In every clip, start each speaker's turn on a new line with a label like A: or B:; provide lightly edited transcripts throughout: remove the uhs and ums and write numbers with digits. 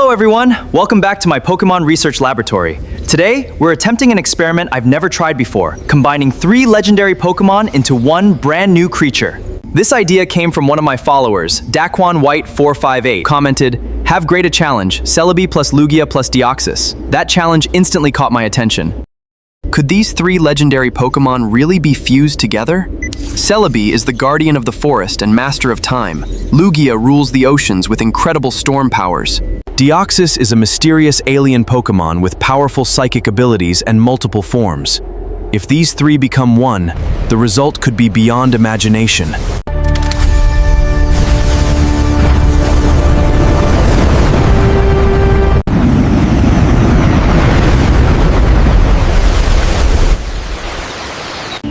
A: Hello everyone, welcome back to my Pokemon Research Laboratory. Today, we're attempting an experiment I've never tried before, combining 3 legendary Pokemon into one brand new creature. This idea came from one of my followers, Daquan White 458, commented, "Have great a challenge, Celebi plus Lugia plus Deoxys." That challenge instantly caught my attention. Could these 3 legendary Pokemon really be fused together? Celaby is the guardian of the forest and master of time. Lugia rules the oceans with incredible storm powers. Deoxys is a mysterious alien Pokemon with powerful psychic abilities and multiple forms. If these 3 become one, the result could be beyond imagination.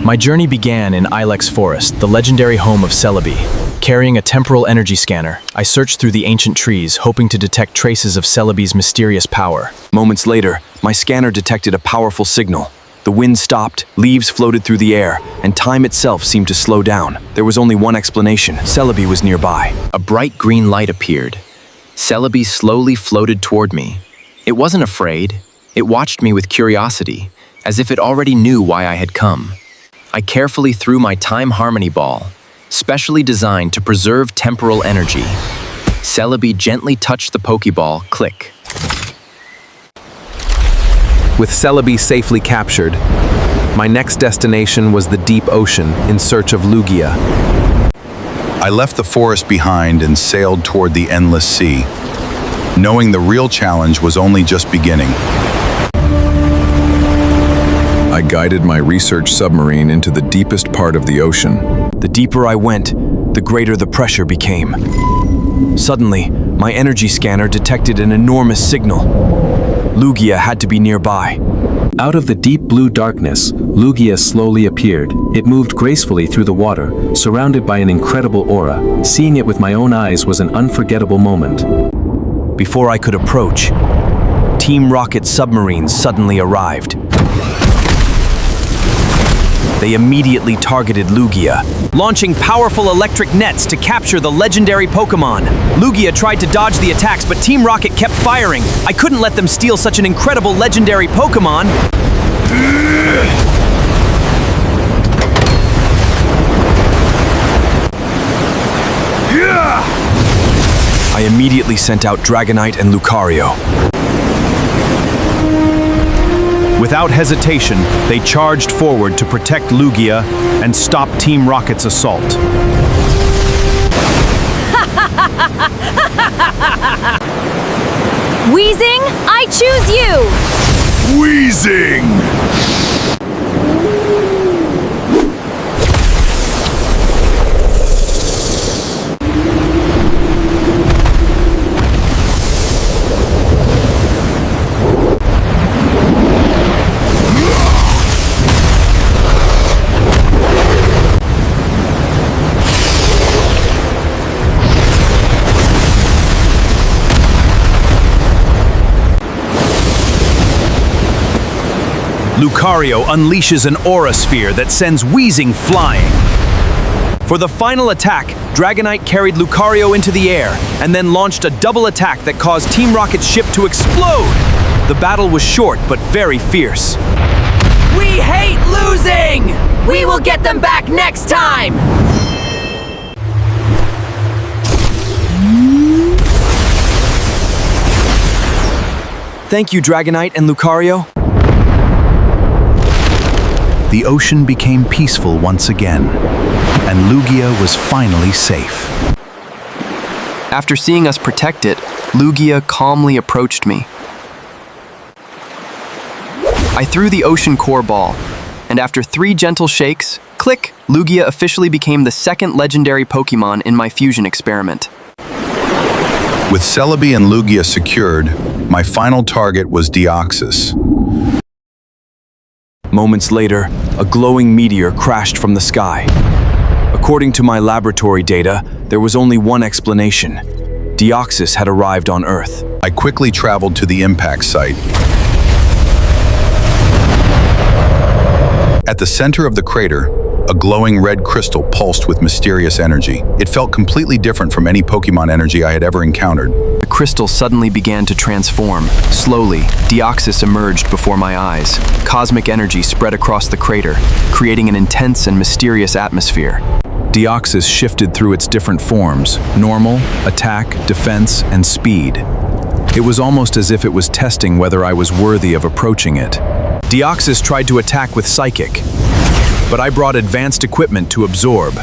A: My journey began in Ilex Forest, the legendary home of Celaby. Carrying a temporal energy scanner, I searched through the ancient trees, hoping to detect traces of Celaby's mysterious power. Moments later, my scanner detected a powerful signal. The wind stopped, leaves floated through the air, and time itself seemed to slow down. There was only one explanation. Celaby was nearby. A bright green light appeared. Celaby slowly floated toward me. It wasn't afraid. It watched me with curiosity, as if it already knew why I had come. I carefully threw my Time Harmony Ball, specially designed to preserve temporal energy. Celaby gently touched the Pokeball, click.
B: With Celaby safely captured, my next destination was the deep ocean in search of Lugia.
C: I left the forest behind and sailed toward the endless sea, knowing the real challenge was only just beginning.
D: I guided my research submarine into the deepest part of the ocean.
A: The deeper I went, the greater the pressure became. Suddenly, my energy scanner detected an enormous signal. Lugia had to be nearby.
E: Out of the deep blue darkness, Lugia slowly appeared. It moved gracefully through the water, surrounded by an incredible aura. Seeing it with my own eyes was an unforgettable moment.
A: Before I could approach, Team Rocket's submarines suddenly arrived. They immediately targeted Lugia, launching powerful electric nets to capture the legendary Pokemon. Lugia tried to dodge the attacks, but Team Rocket kept firing. I couldn't let them steal such an incredible legendary Pokemon. I immediately sent out Dragonite and Lucario. Without hesitation, they charged forward to protect Lugia and stop Team Rocket's assault.
F: Weezing, I choose you!
C: Wheezing!
A: Lucario unleashes an aura sphere that sends Weezing flying. For the final attack, Dragonite carried Lucario into the air and then launched a double attack that caused Team Rocket's ship to explode. The battle was short but very fierce.
G: We hate losing! We will get them back next time!
A: Thank you, Dragonite and Lucario.
C: The ocean became peaceful once again, and Lugia was finally safe.
A: After seeing us protect it, Lugia calmly approached me. I threw the Ocean Core Ball, and after 3 gentle shakes, click, Lugia officially became the 2nd legendary Pokemon in my fusion experiment.
C: With Celebi and Lugia secured, my final target was Deoxys.
A: Moments later, a glowing meteor crashed from the sky. According to my laboratory data, there was only one explanation. Deoxys had arrived on Earth.
C: I quickly traveled to the impact site. At the center of the crater, A glowing red crystal pulsed with mysterious energy. It felt completely different from any Pokémon energy I had ever encountered.
A: The crystal suddenly began to transform. Slowly, Deoxys emerged before my eyes. Cosmic energy spread across the crater, creating an intense and mysterious atmosphere.
B: Deoxys shifted through its different forms: normal, attack, defense, and speed. It was almost as if it was testing whether I was worthy of approaching it. Deoxys tried to attack with Psychic, but I brought advanced equipment to absorb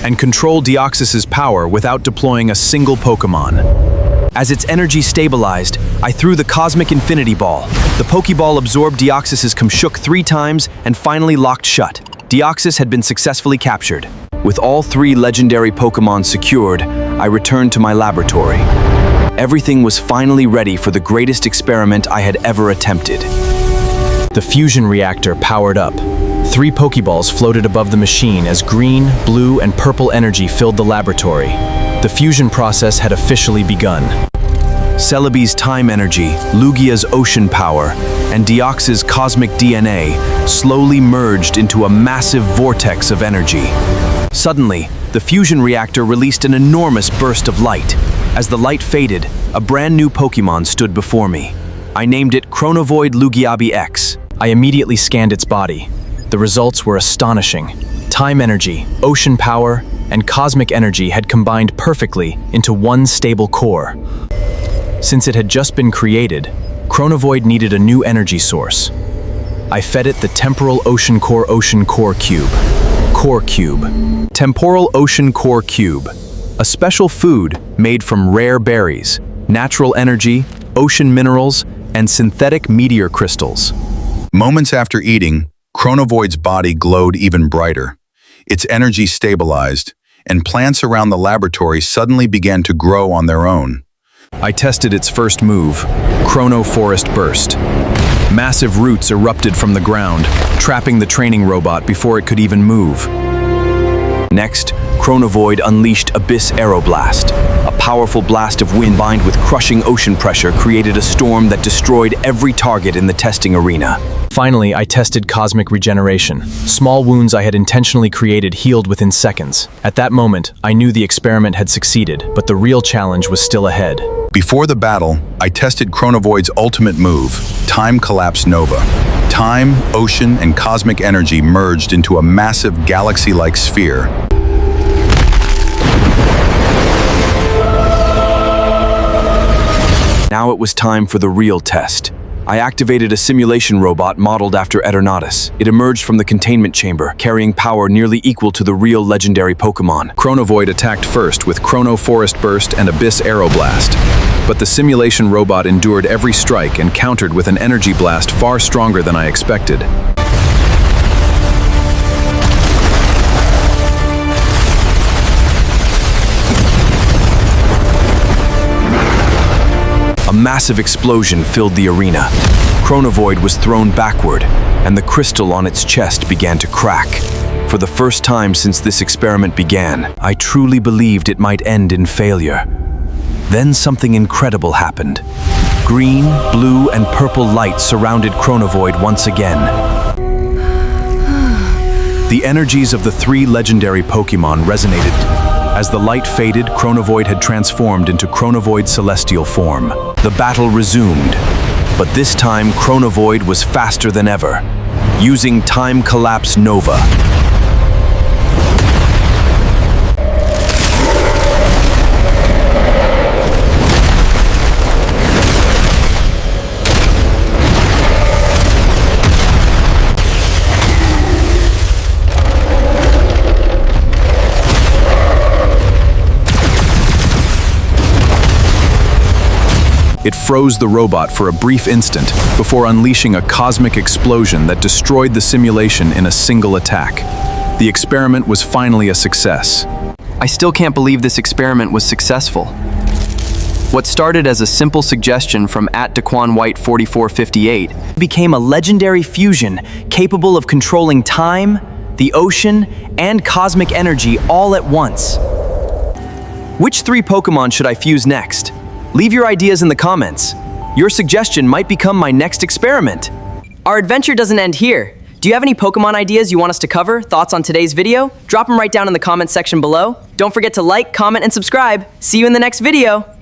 B: and control Deoxys's power without deploying a single Pokémon.
A: As its energy stabilized, I threw the Cosmic Infinity Ball. The Pokeball absorbed Deoxys's Kumshuk 3 times and finally locked shut. Deoxys had been successfully captured. With all 3 legendary Pokémon secured, I returned to my laboratory. Everything was finally ready for the greatest experiment I had ever attempted. The fusion reactor powered up. 3 Pokeballs floated above the machine as green, blue, and purple energy filled the laboratory. The fusion process had officially begun. Celaby's time energy, Lugia's ocean power, and Deoxys' cosmic DNA slowly merged into a massive vortex of energy. Suddenly, the fusion reactor released an enormous burst of light. As the light faded, a brand new Pokémon stood before me. I named it Chronovoid Lugia Deoxys. I immediately scanned its body. The results were astonishing. Time energy, ocean power, and cosmic energy had combined perfectly into one stable core. Since it had just been created, Chronovoid needed a new energy source. I fed it the Temporal Ocean Core Cube. Core Cube. Temporal Ocean Core Cube. A special food made from rare berries, natural energy, ocean minerals, and synthetic meteor crystals.
C: Moments after eating, Chronovoid's body glowed even brighter. Its energy stabilized, and plants around the laboratory suddenly began to grow on their own.
B: I tested its first move, Chrono Forest Burst. Massive roots erupted from the ground, trapping the training robot before it could even move. Next, Chronovoid unleashed Abyss Aeroblast. A powerful blast of wind combined with crushing ocean pressure created a storm that destroyed every target in the testing arena. Finally, I tested Cosmic Regeneration. Small wounds I had intentionally created healed within seconds. At that moment, I knew the experiment had succeeded, but the real challenge was still ahead.
C: Before the battle, I tested Chronovoid's ultimate move, Time Collapse Nova. Time, ocean, and cosmic energy merged into a massive galaxy-like sphere.
A: Now it was time for the real test. I activated a simulation robot modeled after Eternatus. It emerged from the containment chamber, carrying power nearly equal to the real legendary Pokémon.
B: Chronovoid attacked first with Chrono Forest Burst and Abyss Aeroblast. But the simulation robot endured every strike and countered with an energy blast far stronger than I expected.
A: A massive explosion filled the arena. Chronovoid was thrown backward, and the crystal on its chest began to crack. For the first time since this experiment began, I truly believed it might end in failure. Then something incredible happened. Green, blue, and purple light surrounded Chronovoid once again.
B: The energies of the 3 legendary Pokémon resonated. As the light faded, Chronovoid had transformed into Chronovoid Celestial form.
A: The battle resumed, but this time Chronovoid was faster than ever, using Time Collapse Nova.
B: It froze the robot for a brief instant before unleashing a cosmic explosion that destroyed the simulation in a single attack. The experiment was finally a success.
A: I still can't believe this experiment was successful. What started as a simple suggestion from @DequanWhite4458 became a legendary fusion capable of controlling time, the ocean, and cosmic energy all at once. Which 3 Pokémon should I fuse next? Leave your ideas in the comments. Your suggestion might become my next experiment.
H: Our adventure doesn't end here.
A: Do you have any Pokemon ideas you want us to cover? Thoughts on today's video? Drop them right down in the comments section below. Don't forget to like, comment, and subscribe. See you in the next video.